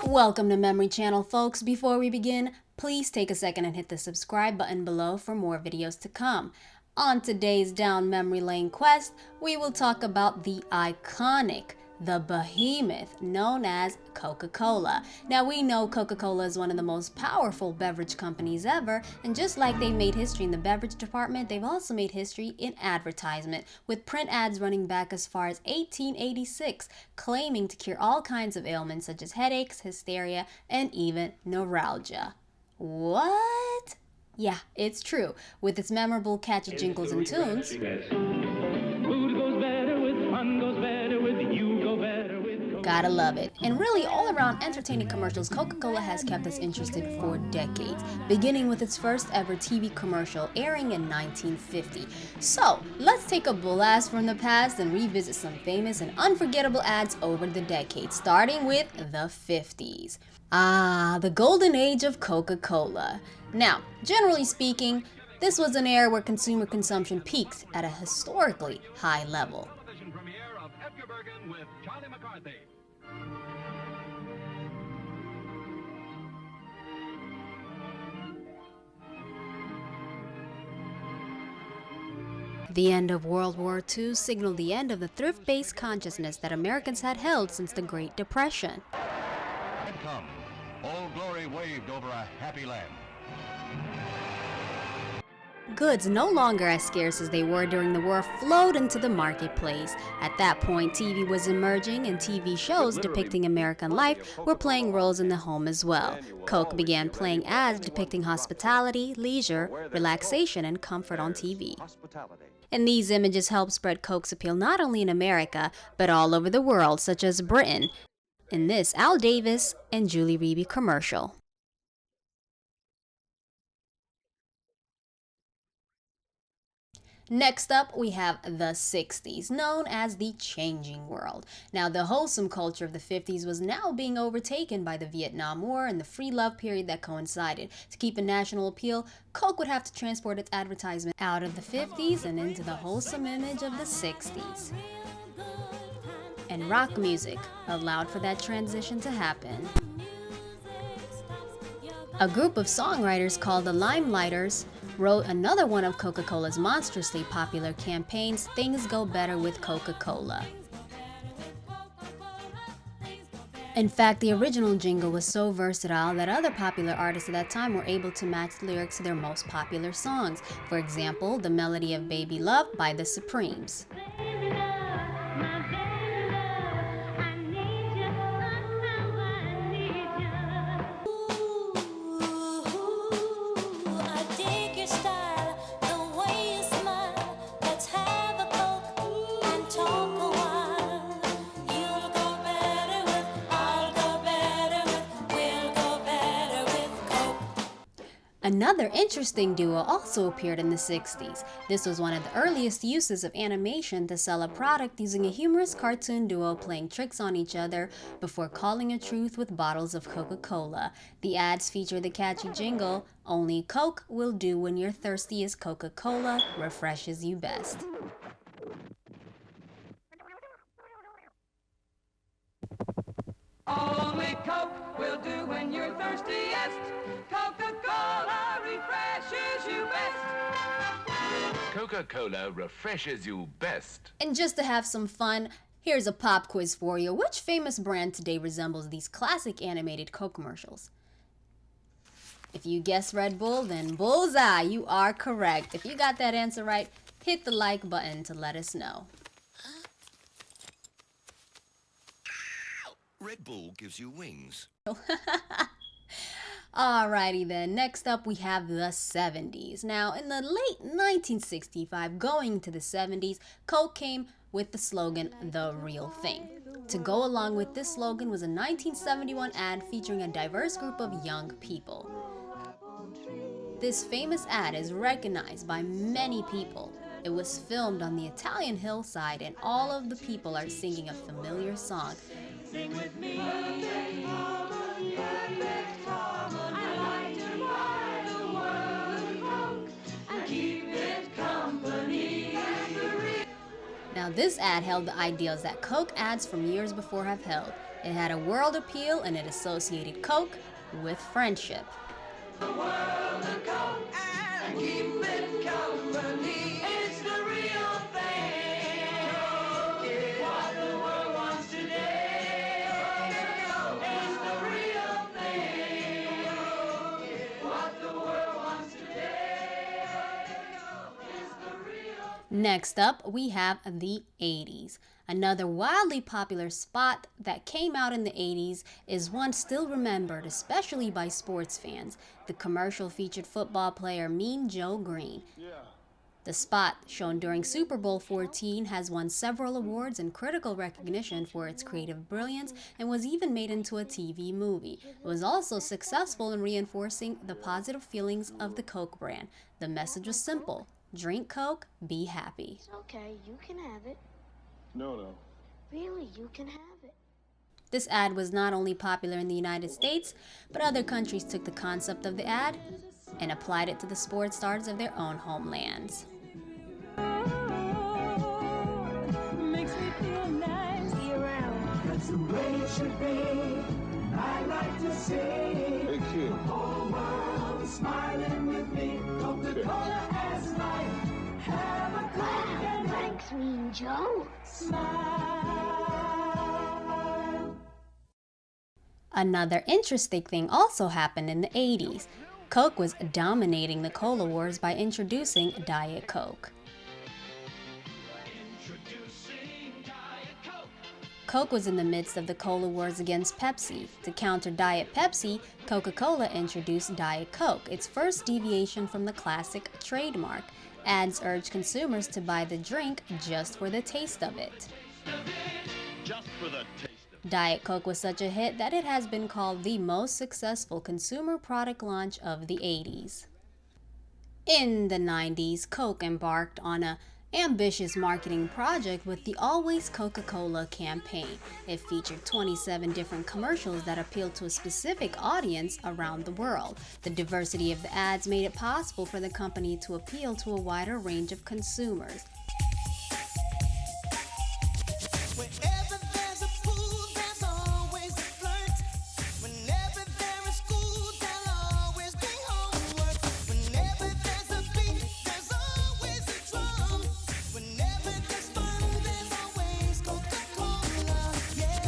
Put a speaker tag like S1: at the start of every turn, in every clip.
S1: Welcome to Memory Channel, folks. Before we begin, please take a second and hit the subscribe button below for more videos to come. On today's Down Memory Lane quest, we will talk about the iconic, the behemoth known as Coca Cola. Now, we know Coca Cola is one of the most powerful beverage companies ever, and just like they made history in the beverage department, they've also made history in advertisement, with print ads running back as far as 1886, claiming to cure all kinds of ailments such as headaches, hysteria, and even neuralgia. What? Yeah, it's true. With its memorable catchy jingles and tunes, gotta love it. And really, all around entertaining commercials, Coca-Cola has kept us interested for decades, beginning with its first ever TV commercial airing in 1950. So, let's take a blast from the past and revisit some famous and unforgettable ads over the decades, starting with the 50s. The golden age of Coca-Cola. Now, generally speaking, this was an era where consumer consumption peaked at a historically high level. The end of World War II signaled the end of the thrift-based consciousness that Americans had held since the Great Depression.
S2: Come, all glory waved over a happy land.
S1: Goods no longer as scarce as they were during the war flowed into the marketplace. At that point, TV was emerging and TV shows depicting American life were playing roles in the home as well. Coke began playing ads depicting hospitality, leisure, relaxation, and comfort on TV. And these images helped spread Coke's appeal not only in America, but all over the world, such as Britain, in this Al Davis and Julie Reby commercial. Next up, we have the 60s, known as the changing world. Now, the wholesome culture of the 50s was now being overtaken by the Vietnam War and the free love period that coincided. To keep a national appeal, Coke would have to transport its advertisement out of the 50s and into the wholesome image of the 60s. And rock music allowed for that transition to happen. A group of songwriters called the Limelighters wrote another one of Coca-Cola's monstrously popular campaigns, Things Go Better with Coca-Cola. In fact, the original jingle was so versatile that other popular artists at that time were able to match the lyrics to their most popular songs. For example, the melody of Baby Love by the Supremes. Another interesting duo also appeared in the 60s. This was one of the earliest uses of animation to sell a product using a humorous cartoon duo playing tricks on each other before calling a truce with bottles of Coca-Cola. The ads feature the catchy jingle, "Only Coke will do when you're thirsty as Coca-Cola refreshes you best."
S3: Only Coke will do when you're thirstiest. Coca-Cola refreshes you best.
S2: Coca-Cola refreshes you best.
S1: And just to have some fun, here's a pop quiz for you. Which famous brand today resembles these classic animated Coke commercials? If you guess Red Bull, then bullseye, you are correct. If you got that answer right, hit the like button to let us know.
S2: Red Bull gives you wings.
S1: Alrighty then, next up we have the 70s. Now, in the late 1965, going to the 70s, Coke came with the slogan, "The Real Thing." To go along with this slogan was a 1971 ad featuring a diverse group of young people. This famous ad is recognized by many people. It was filmed on the Italian hillside and all of the people are singing a familiar song.
S3: Sing with me. I like to buy the world Coke and keep it company.
S1: Now, this ad held the ideals that Coke ads from years before have held. It had a world appeal and it associated Coke with friendship.
S3: The world of Coke and keep it company. It's the real thing. Coke is what the world wants today. It's the real thing. Coke is what the world wants today. It's the real.
S1: Next up, we have the 80s. Another wildly popular spot that came out in the 80s is one still remembered, especially by sports fans. The commercial featured football player Mean Joe Green. The spot, shown during Super Bowl XIV, has won several awards and critical recognition for its creative brilliance and was even made into a TV movie. It was also successful in reinforcing the positive feelings of the Coke brand. The message was simple: drink Coke, be happy.
S4: It's okay, you can have it.
S5: No.
S4: Really, you can have it.
S1: This ad was not only popular in the United States, but other countries took the concept of the ad and applied it to the sports stars of their own homelands.
S3: Makes me feel nice.
S4: Be around.
S3: That's the way it should be. I like to see
S5: Hey, kid.
S3: the whole world smiling with me. Coca Cola as life. Have a Coke and
S4: Thanks, Mean Joe.
S3: smile.
S1: Another interesting thing also happened in the 80s. Coke was dominating the cola wars by introducing Diet Coke. Coke was in the midst of the cola wars against Pepsi. To counter Diet Pepsi, Coca Cola introduced Diet Coke, its first deviation from the classic trademark. Ads urged consumers to buy the drink just for the taste of it.
S5: Just for the taste of
S1: Diet Coke was such a hit that it has been called the most successful consumer product launch of the 80s. In the 90s, Coke embarked on an ambitious marketing project with the Always Coca-Cola campaign. It featured 27 different commercials that appealed to a specific audience around the world. The diversity of the ads made it possible for the company to appeal to a wider range of consumers.
S6: Wherever there's a pool, there's always a flirt. Whenever there is school, there'll always be homework. Whenever there's a beat, there's always a drum. Whenever there's fun, there's always Coca Cola. Yeah.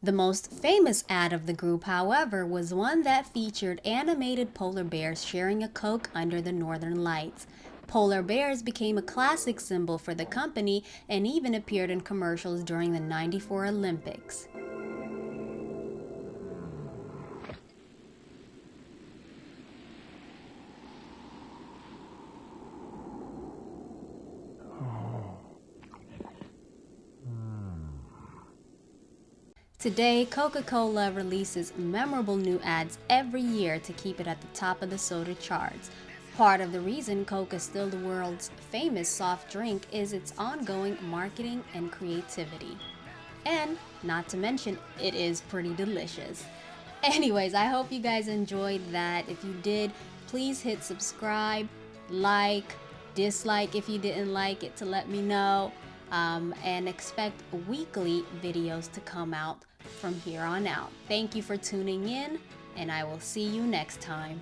S1: The most famous ad of the group, however, was one that featured animated polar bears sharing a Coke under the northern lights. Polar bears became a classic symbol for the company and even appeared in commercials during the '94 Olympics. Today, Coca-Cola releases memorable new ads every year to keep it at the top of the soda charts. Part of the reason Coke is still the world's famous soft drink is its ongoing marketing and creativity. And, not to mention, it is pretty delicious. Anyways, I hope you guys enjoyed that. If you did, please hit subscribe, like, dislike if you didn't like it to let me know, and expect weekly videos to come out from here on out. Thank you for tuning in, and I will see you next time.